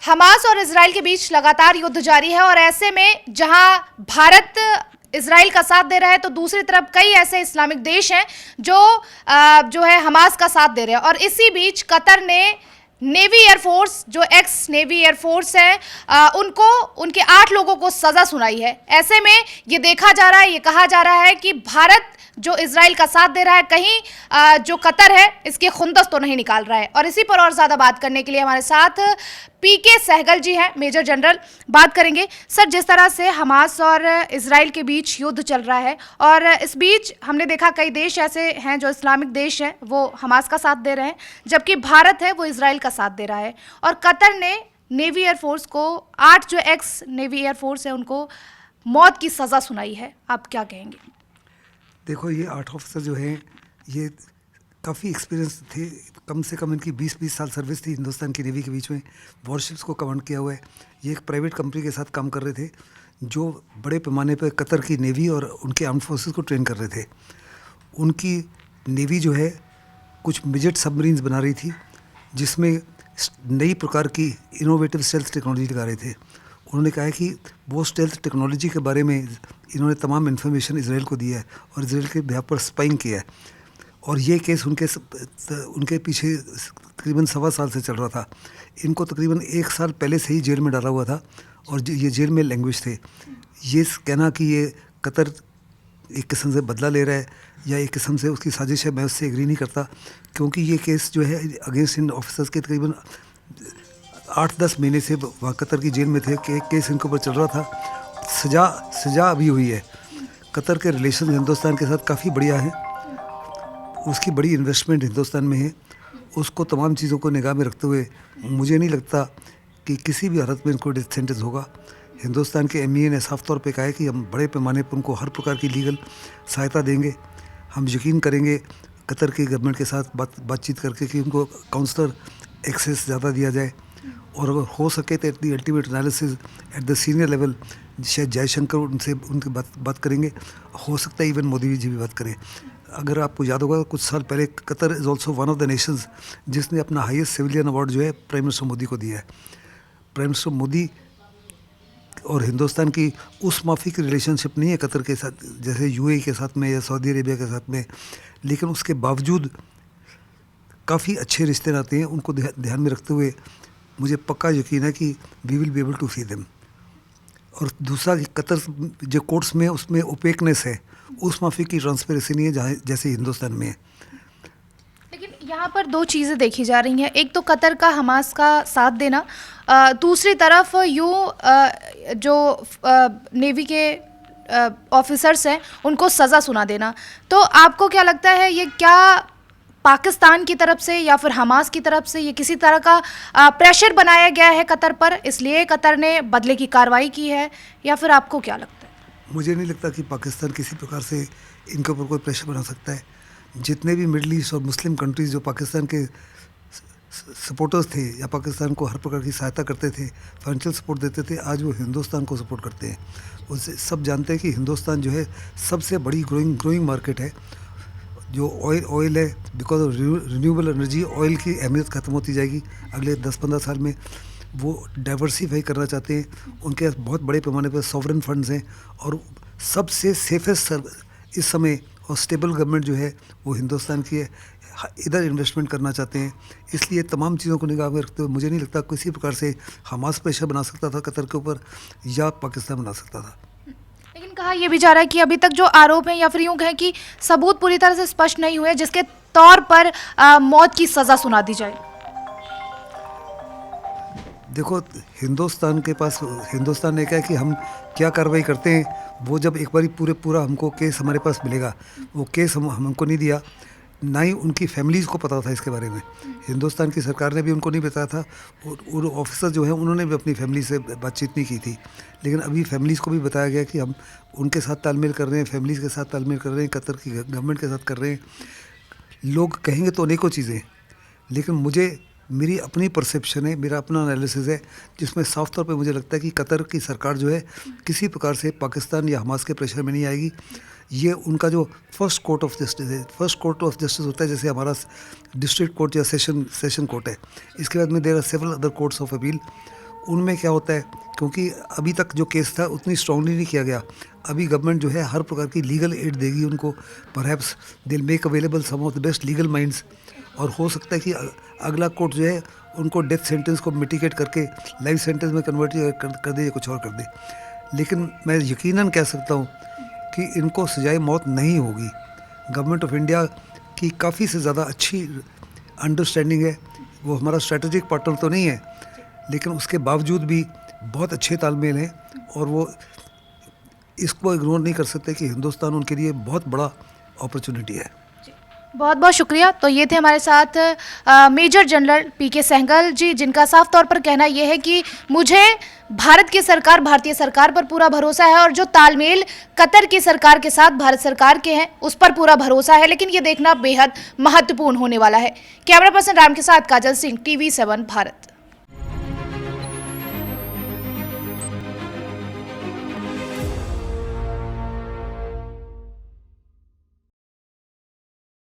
Hamas और Israel के बीच लगातार युद्ध जारी है और ऐसे में जहां भारत इजराइल का साथ दे रहा है तो दूसरी तरफ कई ऐसे इस्लामिक देश हैं जो है हमास का साथ दे रहे हैं। और इसी बीच कतर ने नेवी एयरफोर्स जो एक्स नेवी एयरफोर्स है उनको उनके 8 लोगों को सजा सुनाई है। ऐसे में ये देखा जा रहा है, ये कहा जा रहा है कि भारत जो इजराइल का साथ दे रहा है कहीं जो कतर है इसकी खुंदस तो नहीं निकाल रहा है। और इसी पर और ज़्यादा बात करने के लिए हमारे साथ पीके सहगल जी हैं, मेजर जनरल। बात करेंगे सर, जिस तरह से हमास और इजराइल के बीच युद्ध चल रहा है और इस बीच हमने देखा कई देश ऐसे हैं जो इस्लामिक देश हैं वो हमास का साथ दे रहे हैं, जबकि भारत है वो इजराइल का साथ दे रहा है। और कतर ने नेवी एयरफोर्स को 8 जो एक्स नेवी एयरफोर्स है उनको मौत की सज़ा सुनाई है। आप क्या कहेंगे? देखो, ये 8 ऑफिसर जो हैं ये काफ़ी एक्सपीरियंस थे। कम से कम इनकी 20-20 साल सर्विस थी हिंदुस्तान की नेवी के बीच में। वॉरशिप्स को कमांड किया हुआ है। ये एक प्राइवेट कंपनी के साथ काम कर रहे थे जो बड़े पैमाने पर कतर की नेवी और उनके आर्म्ड फोर्सेस को ट्रेन कर रहे थे। उनकी नेवी जो है कुछ मिजेट सबमरीन्स बना रही थी जिसमें नई प्रकार की इनोवेटिव स्टेल्थ टेक्नोलॉजी लगा रहे थे। उन्होंने कहा है कि वो स्टेल्थ टेक्नोलॉजी के बारे में इन्होंने तमाम इन्फॉर्मेशन इसराइल को दिया है और इसराइल के बिहाफ पर स्पाइंग किया है। और ये केस उनके पीछे तकरीबन 1.25 साल से चल रहा था। इनको तकरीबन 1 साल पहले से ही जेल में डाला हुआ था और ये जेल में लैंग्वेज थे। ये कहना कि ये कतर एक किस्म से बदला ले रहा है या एक किस्म से उसकी साजिश है, मैं उससे एग्री नहीं करता, क्योंकि ये केस जो है अगेंस्ट इन ऑफिसर्स के तकरीबन 8-10 महीने से वहाँ कतर की जेल में थे कि केस इनके ऊपर चल रहा था। सजा अभी हुई है। कतर के रिलेशन हिंदुस्तान के साथ काफ़ी बढ़िया हैं। उसकी बड़ी इन्वेस्टमेंट हिंदुस्तान में है। उसको तमाम चीज़ों को निगाह में रखते हुए मुझे नहीं लगता कि किसी भी हालत में इनको डेथ सेंटेंस होगा। हिंदुस्तान के एमईए ने साफ तौर पे कहा है कि हम बड़े पैमाने पर उनको हर प्रकार की लीगल सहायता देंगे। हम यकीन करेंगे कतर की गवर्नमेंट के साथ बातचीत करके कि उनको काउंसलर एक्सेस ज़्यादा दिया जाए और अगर हो सके तो at the ultimate analysis at the senior level शायद जयशंकर उनकी बात करेंगे। हो सकता है इवन मोदी जी भी बात करें। अगर आपको याद होगा कुछ साल पहले Qatar is also one of the Nations जिसने अपना हाईएस्ट सिविलियन अवार्ड जो है प्राइम मिनिस्टर मोदी को दिया है। प्राइम मिनिस्टर मोदी और हिंदुस्तान की उस माफी की रिलेशनशिप नहीं है कतर के साथ जैसे यूएई के साथ में या सऊदी अरेबिया के साथ में, लेकिन उसके बावजूद काफ़ी अच्छे रिश्ते नाते हैं। उनको ध्यान में रखते हुए मुझे पक्का यकीन है कि we will be able to see them. और दूसरा कि कतर जो कोर्ट्स में उसमें ओपेकनेस है, उस माफी की ट्रांसपेरेंसी नहीं है जहाँ जैसे हिंदुस्तान में है। लेकिन यहाँ पर 2 चीज़ें देखी जा रही हैं। एक तो कतर का हमास का साथ देना, दूसरी तरफ जो नेवी के ऑफिसर्स हैं उनको सज़ा सुना देना। तो आपको क्या लगता है ये क्या पाकिस्तान की तरफ से या फिर हमास की तरफ से ये किसी तरह का प्रेशर बनाया गया है कतर पर, इसलिए कतर ने बदले की कार्रवाई की है, या फिर आपको क्या लगता है? मुझे नहीं लगता कि पाकिस्तान किसी प्रकार से इनके ऊपर कोई प्रेशर बना सकता है। जितने भी मिडल ईस्ट और मुस्लिम कंट्रीज़ जो पाकिस्तान के सपोर्टर्स थे या पाकिस्तान को हर प्रकार की सहायता करते थे, फाइनेंशियल सपोर्ट देते थे, आज वो हिंदुस्तान को सपोर्ट करते हैं। उससे सब जानते हैं कि हिंदुस्तान जो है सबसे बड़ी ग्रोइंग मार्केट है। जो ऑयल है, because of renewable energy, oil की अहमियत ख़त्म होती जाएगी अगले 10-15 साल में। वो डाइवर्सिफाई करना चाहते हैं। उनके पास बहुत बड़े पैमाने पर सॉवरेन फंड्स हैं और सबसे सेफेस्ट इस समय और स्टेबल गवर्नमेंट जो है वो हिंदुस्तान की है। इधर इन्वेस्टमेंट करना चाहते हैं। इसलिए तमाम चीज़ों को निगाह में रखते हुए मुझे नहीं लगता किसी प्रकार से हमास प्रेशर बना सकता था कतर के ऊपर या पाकिस्तान बना सकता था। लेकिन कहा यह भी जा रहा है कि अभी तक जो आरोप हैं या फिर यूँ कहें कि सबूत पूरी तरह से स्पष्ट नहीं हुए जिसके तौर पर मौत की सज़ा सुना दी जाए। देखो, हिंदुस्तान ने कहा कि हम क्या कार्रवाई करते हैं, वो जब एक बारी पूरा हमको केस हमारे पास मिलेगा, वो केस हमको नहीं दिया, ना ही उनकी फैमिलीज़ को पता था इसके बारे में। हिंदुस्तान की सरकार ने भी उनको नहीं बताया था और ऑफिसर जो हैं उन्होंने भी अपनी फैमिली से बातचीत नहीं की थी। लेकिन अभी फैमिलीज़ को भी बताया गया कि हम उनके साथ तालमेल कर रहे हैं, फैमिलीज़ के साथ तालमेल कर रहे हैं, कतर की गवर्नमेंट के साथ कर रहे हैं। लोग कहेंगे तो अनेकों चीज़ें, लेकिन मेरी अपनी परसेप्शन है, मेरा अपना एनालिसिस है जिसमें साफ तौर पे मुझे लगता है कि कतर की सरकार जो है किसी प्रकार से पाकिस्तान या हमास के प्रेशर में नहीं आएगी। ये उनका जो फर्स्ट कोर्ट ऑफ जस्टिस है, फर्स्ट कोर्ट ऑफ जस्टिस होता है जैसे हमारा डिस्ट्रिक्ट कोर्ट या सेशन कोर्ट है। इसके बाद में there are several other courts of appeal. उनमें क्या होता है, क्योंकि अभी तक जो केस था उतनी स्ट्रांगली नहीं किया गया, अभी गवर्नमेंट जो है हर प्रकार की लीगल एड देगी उनको, perhaps will make available some of the best legal minds, और हो सकता है कि अगला कोर्ट जो है उनको डेथ सेंटेंस को मिटिगेट करके लाइफ सेंटेंस में कन्वर्ट कर दे या कुछ और कर दे। लेकिन मैं यकीनन कह सकता हूँ कि इनको सजाए मौत नहीं होगी। गवर्नमेंट ऑफ इंडिया की काफ़ी से ज़्यादा अच्छी अंडरस्टैंडिंग है, वो हमारा स्ट्रेटेजिक पार्टनर तो नहीं है, लेकिन उसके बावजूद भी बहुत अच्छे तालमेल हैं, और वो इसको इग्नोर नहीं कर सकते कि हिंदुस्तान उनके लिए बहुत बड़ा अपॉर्चुनिटी है। बहुत बहुत शुक्रिया। तो ये थे हमारे साथ मेजर जनरल पीके सहगल जी, जिनका साफ तौर पर कहना यह है कि मुझे भारत की सरकार, भारतीय सरकार पर पूरा भरोसा है, और जो तालमेल कतर की सरकार के साथ भारत सरकार के हैं उस पर पूरा भरोसा है, लेकिन ये देखना बेहद महत्वपूर्ण होने वाला है। कैमरा पर्सन राम के साथ काजल सिंह, TV7 भारत।